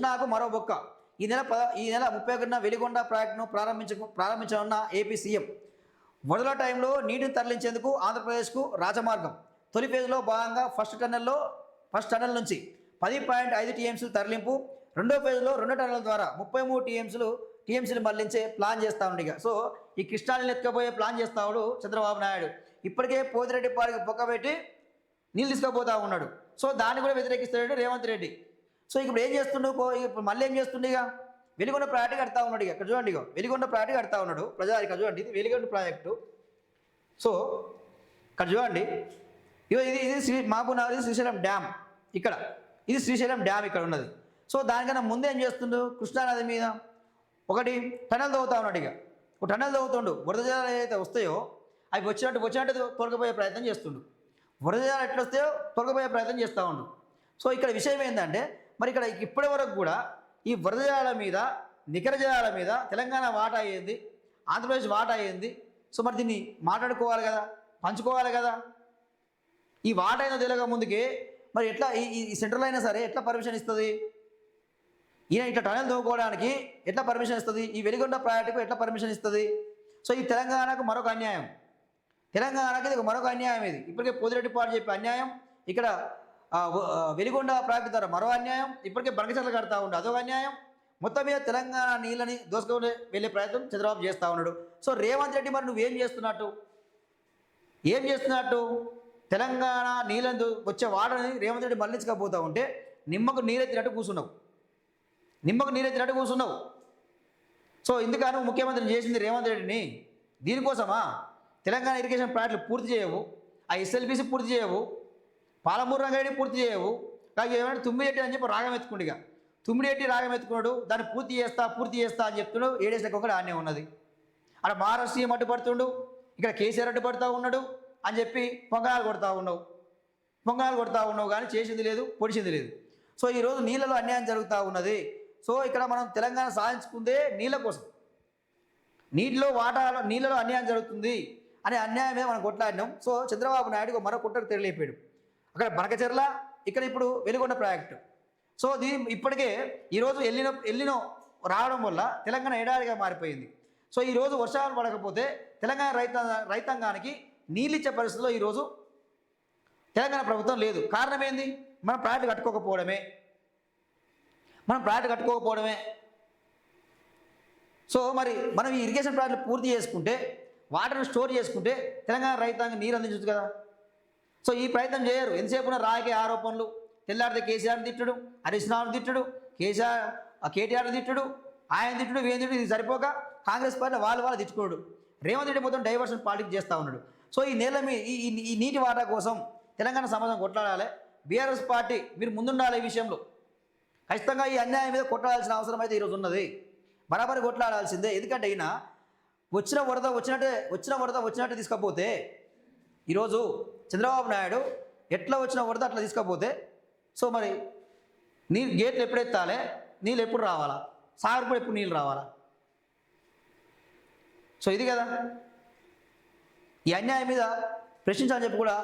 నాకు మరో బొక్క. ఈ నెల 31న వెలిగొండ ప్రాజెక్టును ప్రారంభించనున్న ఏపీ సీఎం. వరదల టైంలో నీటిని తరలించేందుకు ఆంధ్రప్రదేశ్కు రాజమార్గం. తొలి ఫేజ్లో భాగంగా ఫస్ట్ టన్నెల్ నుంచి 10.5 టీఎంసీలు తరలింపు. రెండో ఫేజ్లో 2 టన్నెల ద్వారా 33 టీఎంసీలు మళ్లించే ప్లాన్ చేస్తా ఉండిగా. సో ఈ కృష్ణాని ఎత్తుకపోయే ప్లాన్ చేస్తాడు చంద్రబాబు నాయుడు. ఇప్పటికే పోతిరెడ్డి పాడికి బొక్క పెట్టి నీళ్ళు తీసుకుపోతా ఉన్నాడు. సో దాన్ని కూడా వ్యతిరేకిస్తాడు రేవంత్ రెడ్డి. సో ఇప్పుడు ఏం చేస్తుండు, ఇప్పుడు మళ్ళీ ఏం చేస్తుండే, ఇక వెలిగొండ ప్రాజెక్టు కడతా ఉన్నాడు. ఇక ఇక్కడ చూడండి, ఇక వెలిగొండ ప్రాజెక్టు కడతా ఉన్నాడు ప్రజాధిక. చూడండి, ఇది వెలిగొండ ప్రాజెక్టు. సో ఇక్కడ చూడండి, ఇది మహబూబ్నగర్ శ్రీశైలం డ్యామ్. ఇది శ్రీశైలం డ్యామ్ ఇక్కడ ఉన్నది. సో దానికన్నా ముందే ఏం చేస్తుండు, కృష్ణానది మీద ఒకటి టనల్ తవ్వుతా ఉన్నాడు. ఇక ఒక టనల్ తవ్వుతుండు. వరద జలాలు ఏదైతే వస్తాయో అవి వచ్చినట్టు తొలగిపోయే ప్రయత్నం చేస్తుండు. వరద జలాలు ఎట్లా వస్తాయో తొలగిపోయే ప్రయత్నం చేస్తూ ఉండు. సో ఇక్కడ విషయం ఏంటంటే, మరి ఇక్కడ ఇప్పటి వరకు కూడా ఈ వరద జలాల మీద, నికర జలాల మీద తెలంగాణ వాటా అయ్యింది, ఆంధ్రప్రదేశ్ వాటా అయ్యింది. సో మరి దీన్ని మాట్లాడుకోవాలి కదా, పంచుకోవాలి కదా. ఈ వాటా అయినా తెలియక ముందుకే మరి ఎట్లా ఈ సెంట్రల్ అయినా సరే ఎట్లా పర్మిషన్ ఇస్తుంది? ఈయన ఇట్లా టనల్ తోముకోవడానికి ఎట్లా పర్మిషన్ ఇస్తుంది? ఈ వెలిగొండ ప్రాజెక్టుకు ఎట్లా పర్మిషన్ ఇస్తుంది? సో ఈ తెలంగాణకు మరొక అన్యాయం. తెలంగాణకి ఇది మరొక అన్యాయం. ఇది ఇప్పటికే పోతిరెడ్డి పాడు చెప్పే అన్యాయం, ఇక్కడ వెలిగొండ ప్రాజెక్టు ద్వారా మరో అన్యాయం, ఇప్పటికే బనకచర్ల కడతా ఉండే అదొక అన్యాయం. మొత్తం మీద తెలంగాణ నీళ్ళని దోసుకొని వెళ్ళే ప్రయత్నం చంద్రబాబు చేస్తూ ఉన్నాడు. సో రేవంత్ రెడ్డి మరి నువ్వేం చేస్తున్నట్టు? తెలంగాణ నీళ్ళని వచ్చే వాటని రేవంత్ రెడ్డి మళ్లించకపోతూ ఉంటే నిమ్మకు నీరెత్తినట్టు కూర్చున్నావు. సో ఇందుకను ముఖ్యమంత్రిని చేసింది రేవంత్ రెడ్డిని దీనికోసమా? తెలంగాణ ఇరిగేషన్ ప్రాజెక్టులు పూర్తి చేయవు, ఆ ఎస్ఎల్బీసీ పూర్తి చేయవు, పాలమూరు రంగారెడ్డి పూర్తి చేయవు. కాక ఏమంటే తుమ్మిడెట్టి అని చెప్పి రాగం ఎత్తుకుండిగా తుమ్మిడెట్టి రాగం ఎత్తుకున్నాడు. దాన్ని పూర్తి చేస్తా అని చెప్తున్నాడు. 7 డేస్లకు ఒకటి ఆనే ఉన్నది. అక్కడ మహారాష్ట్రీయం అడ్డుపడుతుండు, ఇక్కడ కేసీఆర్ అడ్డుపడుతూ ఉన్నాడు అని చెప్పి పొంగనాలు కొడతా ఉన్నావు కానీ చేసింది లేదు, పొడిచింది లేదు. సో ఈరోజు నీళ్ళలో అన్యాయం జరుగుతూ ఉన్నది. సో ఇక్కడ మనం తెలంగాణ సాధించుకుందే నీళ్ళ కోసం. నీళ్ళలో అన్యాయం జరుగుతుంది అనే అన్యాయం మీద మనం కొట్లాడినాం. సో చంద్రబాబు నాయుడు మరో కుట్రకు తెరలేపాడు. అక్కడ బనకచెర్ల, ఇక్కడ ఇప్పుడు వెలిగొండ ప్రాజెక్టు. సో ఇప్పటికే ఈరోజు ఎల్లినో రావడం వల్ల తెలంగాణ ఎడారిగా మారిపోయింది. సో ఈరోజు వర్షాలు పడకపోతే తెలంగాణ రైతాంగానికి నీళ్ళు ఇచ్చే పరిస్థితిలో ఈరోజు తెలంగాణ ప్రభుత్వం లేదు. కారణం ఏంది? మనం ప్రాజెక్టు కట్టుకోకపోవడమే. సో మరి మనం ఈ ఇరిగేషన్ ప్రాజెక్టులు పూర్తి చేసుకుంటే, వాటర్ని స్టోర్ చేసుకుంటే తెలంగాణ రైతాంగం నీరు అందించవచ్చు కదా. సో ఈ ప్రయత్నం చేయరు. ఎంతసేపు రాజకీయ ఆరోపణలు, తెల్లారితే కేసీఆర్ని తిట్టడు, హరీష్ రావుని తిట్టడు, కేటీఆర్ని తిట్టడు, ఆయన తిట్టడు, వీని తిట్టడు. ఇది సరిపోక కాంగ్రెస్ పార్టీ వాళ్ళు తిట్టుకోడు. రేవంత్ రెడ్డి మొత్తం డైవర్షన్ పాలిటిక్స్ చేస్తూ ఉన్నాడు. సో ఈ నేల మీ ఈ నీటి వాటా కోసం తెలంగాణ సమాజం కొట్లాడాలి. బీఆర్ఎస్ పార్టీ మీరు ముందుండాలి. ఈ విషయంలో ఖచ్చితంగా ఈ అన్యాయం మీద కొట్లాడాల్సిన అవసరం అయితే ఈరోజు ఉన్నది. బరాబరి కొట్లాడాల్సిందే. ఎందుకంటే ఈయన వచ్చిన వరద వచ్చినట్టు తీసుకపోతే, ఈరోజు చంద్రబాబు నాయుడు ఎట్లా వచ్చిన వరద అట్లా తీసుకపోతే, సో మరి గేట్లు ఎప్పుడు ఎత్తాలి, నీళ్ళు ఎప్పుడు రావాలా, సాగర్ కూడా ఎప్పుడు నీళ్ళు రావాలా? సో ఇది కదా ఈ అన్యాయం మీద ప్రశ్నించాలని చెప్పి కూడా